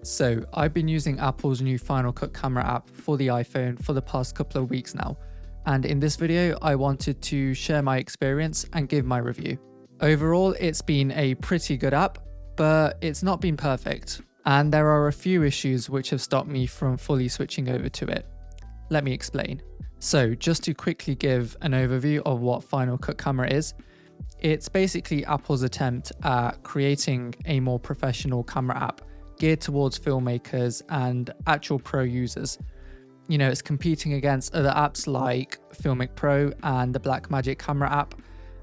So I've been using Apple's new Final Cut camera app for the iPhone for the past couple of weeks now. And in this video, I wanted to share my experience and give my review. Overall, it's been a pretty good app, but it's not been perfect. And there are a few issues which have stopped me from fully switching over to it. Let me explain. So just to quickly give an overview of what Final Cut Camera is, it's basically Apple's attempt at creating a more professional camera app geared towards filmmakers and actual pro users. You know, it's competing against other apps like Filmic Pro and the Blackmagic camera app.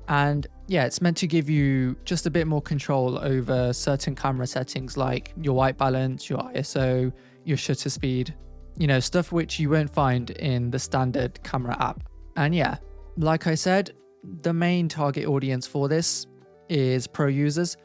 And yeah, it's meant to give you just a bit more control over certain camera settings like your white balance, your ISO, your shutter speed, you know, stuff which you won't find in the standard camera app. And yeah, like I said, the main target audience for this is pro users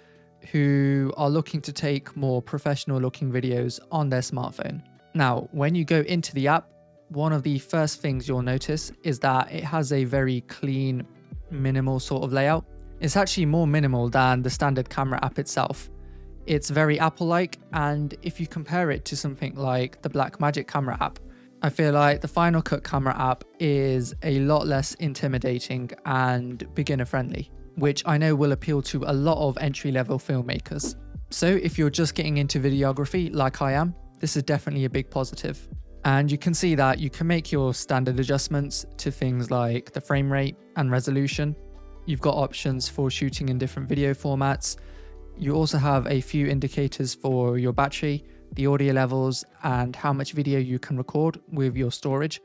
who are looking to take more professional looking videos on their smartphone. Now, when you go into the app, one of the first things you'll notice is that it has a very clean, minimal sort of layout. It's actually more minimal than the standard camera app itself. It's very Apple-like, and if you compare it to something like the Blackmagic camera app, I feel like the Final Cut camera app is a lot less intimidating and beginner friendly, which I know will appeal to a lot of entry-level filmmakers. So if you're just getting into videography like I am, this is definitely a big positive. And you can see that you can make your standard adjustments to things like the frame rate and resolution. You've got options for shooting in different video formats. You also have a few indicators for your battery, the audio levels, and how much video you can record with your storage.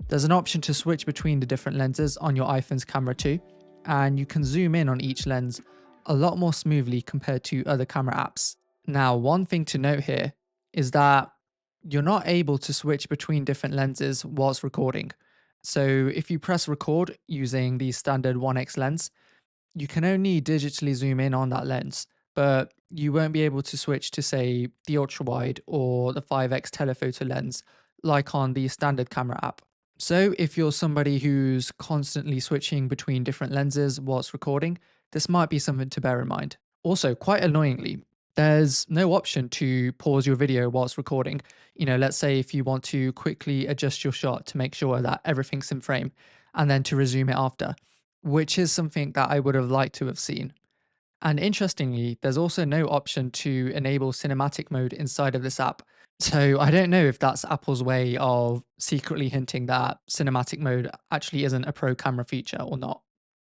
There's an option to switch between the different lenses on your iPhone's camera too, and you can zoom in on each lens a lot more smoothly compared to other camera apps. Now, one thing to note here is that you're not able to switch between different lenses whilst recording. So if you press record using the standard 1x lens, you can only digitally zoom in on that lens, but you won't be able to switch to, say, the ultra wide or the 5x telephoto lens like on the standard camera app. So if you're somebody who's constantly switching between different lenses whilst recording, this might be something to bear in mind. Also, quite annoyingly, there's no option to pause your video whilst recording. You know, let's say if you want to quickly adjust your shot to make sure that everything's in frame and then to resume it after, which is something that I would have liked to have seen. And interestingly, there's also no option to enable cinematic mode inside of this app. So I don't know if that's Apple's way of secretly hinting that cinematic mode actually isn't a pro camera feature or not.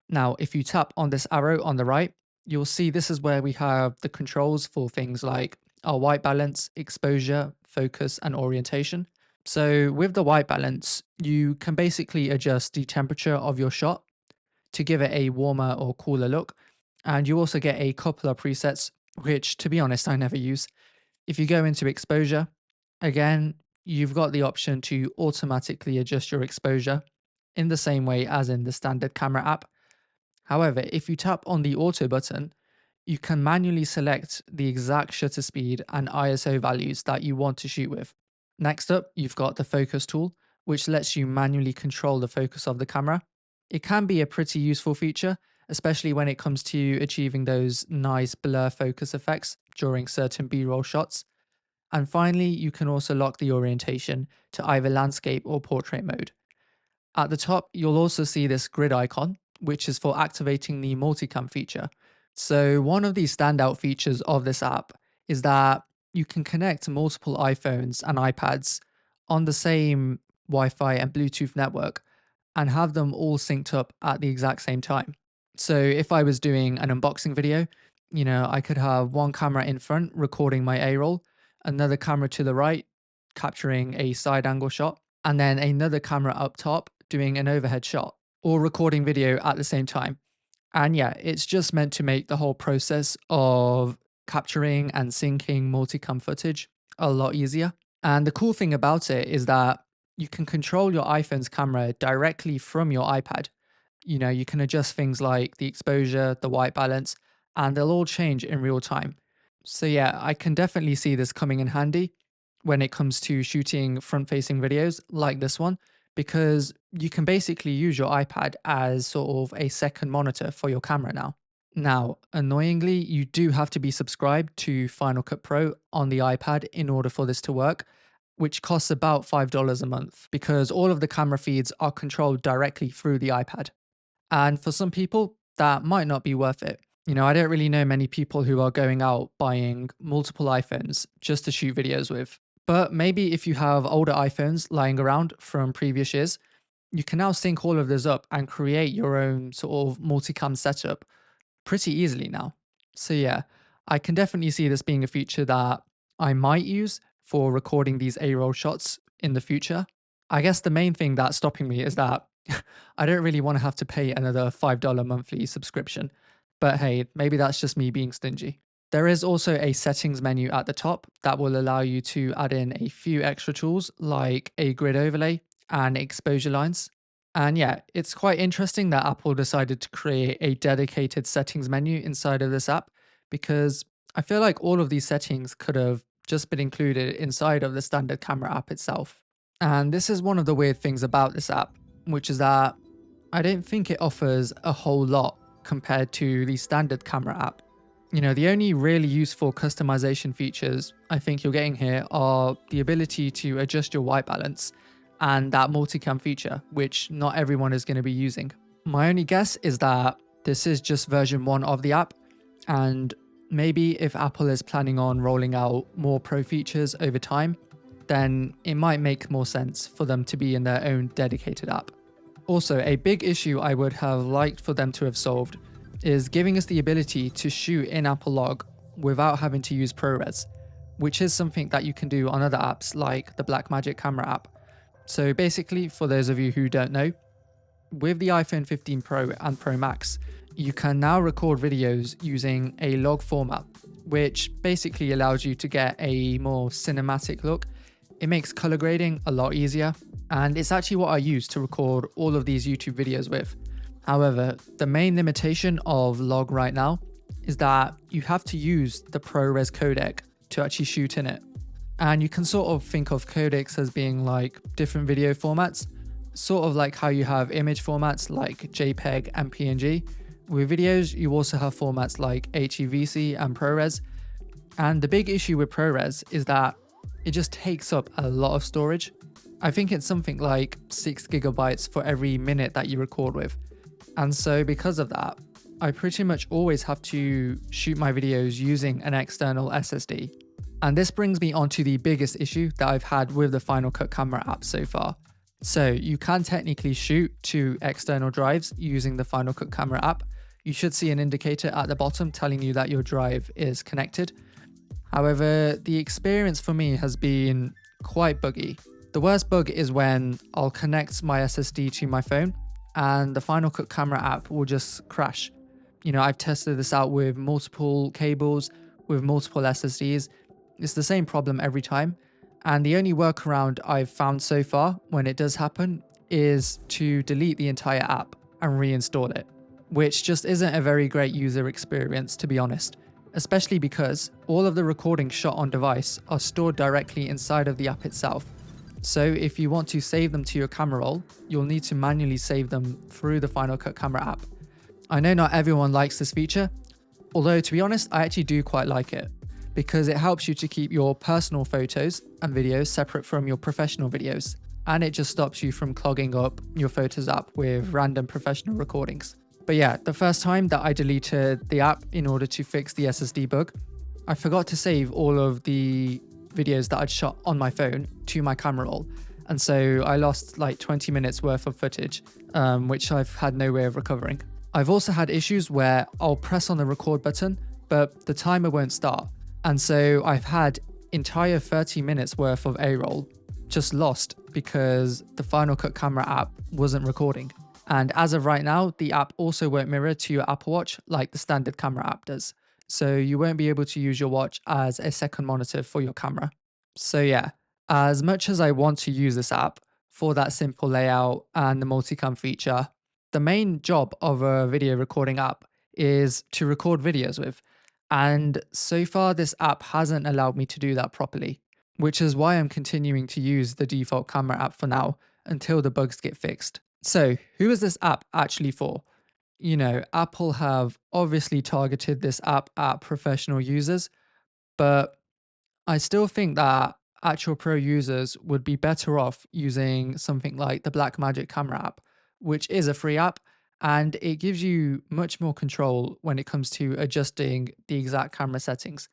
Now, if you tap on this arrow on the right, you'll see this is where we have the controls for things like our white balance, exposure, focus, and orientation. So with the white balance, you can basically adjust the temperature of your shot to give it a warmer or cooler look. And you also get a couple of presets, which to be honest, I never use. If you go into exposure, again, you've got the option to automatically adjust your exposure in the same way as in the standard camera app. However, if you tap on the auto button, you can manually select the exact shutter speed and ISO values that you want to shoot with. Next up, you've got the focus tool, which lets you manually control the focus of the camera. It can be a pretty useful feature, especially when it comes to achieving those nice blur focus effects during certain B-roll shots. And finally, you can also lock the orientation to either landscape or portrait mode. At the top, you'll also see this grid icon, which is for activating the Multicam feature. So one of the standout features of this app is that you can connect multiple iPhones and iPads on the same Wi-Fi and Bluetooth network and have them all synced up at the exact same time. So if I was doing an unboxing video, you know, I could have one camera in front recording my A-roll, another camera to the right capturing a side angle shot, and then another camera up top doing an overhead shot, or recording video at the same time. And yeah, it's just meant to make the whole process of capturing and syncing multicam footage a lot easier. And the cool thing about it is that you can control your iPhone's camera directly from your iPad. You know, you can adjust things like the exposure, the white balance, and they'll all change in real time. So yeah, I can definitely see this coming in handy when it comes to shooting front-facing videos like this one, because you can basically use your iPad as sort of a second monitor for your camera now. Now, annoyingly, you do have to be subscribed to Final Cut Pro on the iPad in order for this to work, which costs about $5 a month because all of the camera feeds are controlled directly through the iPad. And for some people, that might not be worth it. I don't really know many people who are going out buying multiple iPhones just to shoot videos with. But maybe if you have older iPhones lying around from previous years, you can now sync all of those up and create your own sort of multicam setup pretty easily now. So yeah, I can definitely see this being a feature that I might use for recording these A-roll shots in the future. I guess the main thing that's stopping me is that I don't really want to have to pay another $5 monthly subscription. But hey, maybe that's just me being stingy. There is also a settings menu at the top that will allow you to add in a few extra tools like a grid overlay and exposure lines. And yeah, it's quite interesting that Apple decided to create a dedicated settings menu inside of this app because I feel like all of these settings could have just been included inside of the standard camera app itself. And this is one of the weird things about this app, which is that I don't think it offers a whole lot compared to the standard camera app. The only really useful customization features I think you're getting here are the ability to adjust your white balance and that multicam feature, which not everyone is going to be using. My only guess is that this is just version 1 of the app, and maybe if Apple is planning on rolling out more pro features over time, then it might make more sense for them to be in their own dedicated app. Also, a big issue I would have liked for them to have solved is giving us the ability to shoot in Apple Log without having to use ProRes, which is something that you can do on other apps like the Blackmagic camera app. So basically, for those of you who don't know, with the iPhone 15 Pro and Pro Max, you can now record videos using a log format, which basically allows you to get a more cinematic look. It makes color grading a lot easier, and it's actually what I use to record all of these YouTube videos with. However, the main limitation of log right now is that you have to use the ProRes codec to actually shoot in it. And you can sort of think of codecs as being like different video formats, sort of like how you have image formats like JPEG and PNG. With videos, you also have formats like HEVC and ProRes. And the big issue with ProRes is that it just takes up a lot of storage. I think it's something like 6 gigabytes for every minute that you record with. And so because of that, I pretty much always have to shoot my videos using an external SSD. And this brings me on to the biggest issue that I've had with the Final Cut Camera app so far. So you can technically shoot to external drives using the Final Cut Camera app. You should see an indicator at the bottom telling you that your drive is connected. However, the experience for me has been quite buggy. The worst bug is when I'll connect my SSD to my phone and the Final Cut Camera app will just crash. I've tested this out with multiple cables, with multiple SSDs. It's the same problem every time. And the only workaround I've found so far when it does happen is to delete the entire app and reinstall it, which just isn't a very great user experience, to be honest, especially because all of the recordings shot on device are stored directly inside of the app itself. So if you want to save them to your camera roll, you'll need to manually save them through the Final Cut Camera app. I know not everyone likes this feature, although to be honest, I actually do quite like it because it helps you to keep your personal photos and videos separate from your professional videos, and it just stops you from clogging up your Photos app with random professional recordings. But yeah, the first time that I deleted the app in order to fix the SSD bug, I forgot to save all of the videos that I'd shot on my phone to my camera roll. And so I lost like 20 minutes worth of footage, which I've had no way of recovering. I've also had issues where I'll press on the record button, but the timer won't start. And so I've had entire 30 minutes worth of A-roll just lost because the Final Cut Camera app wasn't recording. And as of right now, the app also won't mirror to your Apple Watch like the standard camera app does. So you won't be able to use your watch as a second monitor for your camera. So yeah, as much as I want to use this app for that simple layout and the multicam feature, the main job of a video recording app is to record videos with. And so far, this app hasn't allowed me to do that properly, which is why I'm continuing to use the default camera app for now until the bugs get fixed. So who is this app actually for? Apple have obviously targeted this app at professional users, but I still think that actual pro users would be better off using something like the Blackmagic Camera app, which is a free app and it gives you much more control when it comes to adjusting the exact camera settings.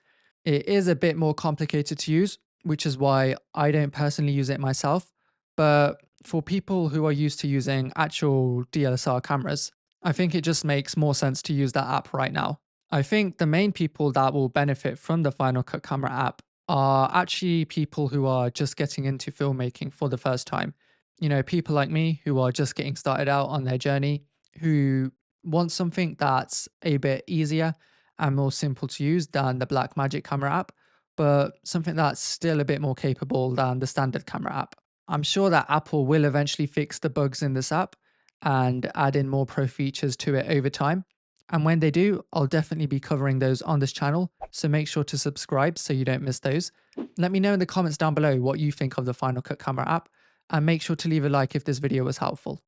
It is a bit more complicated to use, which is why I don't personally use it myself. But for people who are used to using actual DSLR cameras, I think it just makes more sense to use that app right now. I think the main people that will benefit from the Final Cut Camera app are actually people who are just getting into filmmaking for the first time. People like me who are just getting started out on their journey, who want something that's a bit easier and more simple to use than the Blackmagic Camera app, but something that's still a bit more capable than the standard camera app. I'm sure that Apple will eventually fix the bugs in this app and add in more pro features to it over time. And when they do, I'll definitely be covering those on this channel, so make sure to subscribe so you don't miss those. Let me know in the comments down below what you think of the Final Cut Camera app, and make sure to leave a like if this video was helpful.